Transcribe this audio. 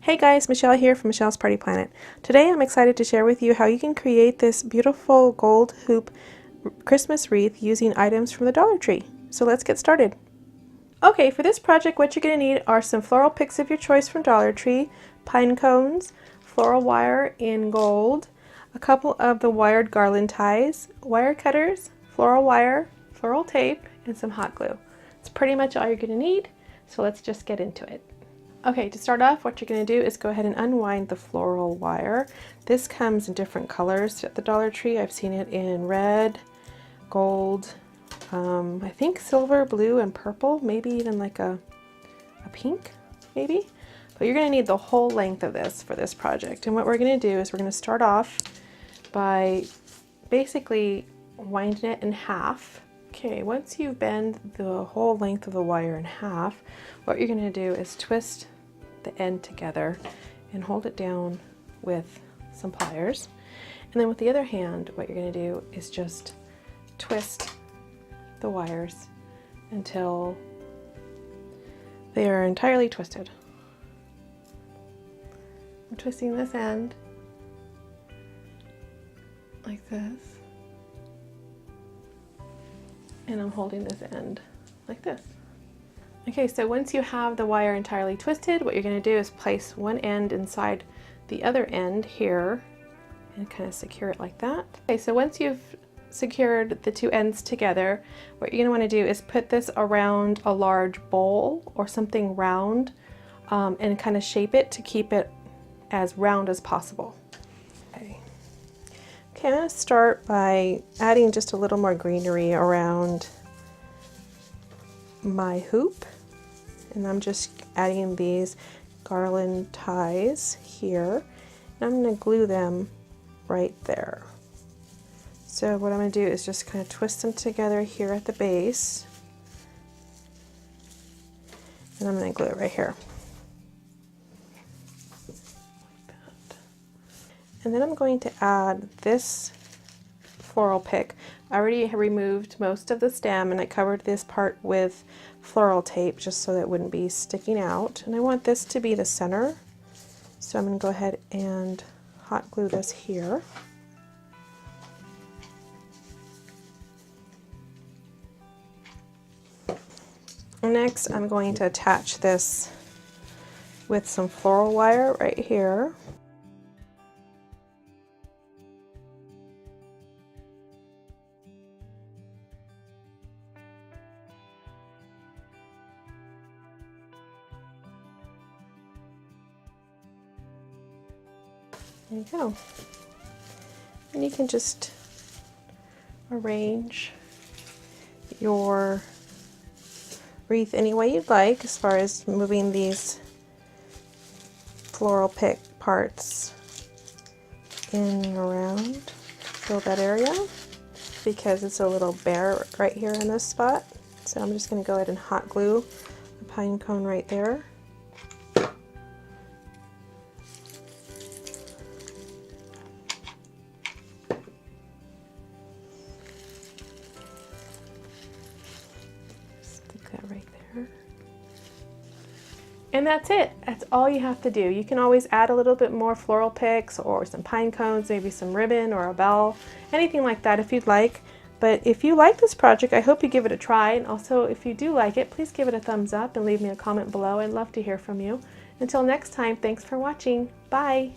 Hey guys, Michelle here from Michelle's Party Planet. Today I'm excited to share with you how you can create this beautiful gold hoop Christmas wreath using items from the Dollar Tree. So let's get started. Okay, for this project what you're going to need are some floral picks of your choice from Dollar Tree, pine cones, floral wire in gold, a couple of the wired garland ties, wire cutters, floral wire, floral tape, and some hot glue. It's pretty much all you're going to need, so let's just get into it. Okay, to start off, what you're going to do is go ahead and unwind the floral wire. This comes in different colors at the Dollar Tree. I've seen it in red, gold, I think silver, blue, and purple, maybe even like a pink, maybe. But you're going to need the whole length of this for this project. And what we're going to do is we're going to start off by basically winding it in half. Okay, once you bend the whole length of the wire in half, what you're going to do is twist the end together and hold it down with some pliers. And then with the other hand, what you're going to do is just twist the wires until they are entirely twisted. I'm twisting this end like this. And I'm holding this end like this. Okay, so once you have the wire entirely twisted, what you're going to do is place one end inside the other end here and kind of secure it like that. Okay, so once you've secured the two ends together, what you're going to want to do is put this around a large bowl or something round and kind of shape it to keep it as round as possible. Okay, I'm going to start by adding just a little more greenery around my hoop. And I'm just adding these garland ties here. And I'm going to glue them right there. So what I'm going to do is just kind of twist them together here at the base. And I'm going to glue it right here. And then I'm going to add this floral pick. I already removed most of the stem and I covered this part with floral tape just so that it wouldn't be sticking out. And I want this to be the center. So I'm going to go ahead and hot glue this here. Next, I'm going to attach this with some floral wire right here. There you go. And you can just arrange your wreath any way you'd like as far as moving these floral pick parts in and around. Fill that area because it's a little bare right here in this spot. So I'm just going to go ahead and hot glue the pine cone right there. Right there. And that's it. That's all you have to do. You can always add a little bit more floral picks or some pine cones, maybe some ribbon or a bell, anything like that if you'd like. But if you like this project, I hope you give it a try. And also, if you do like it, please give it a thumbs up and leave me a comment below. I'd love to hear from you. Until next time, thanks for watching. Bye.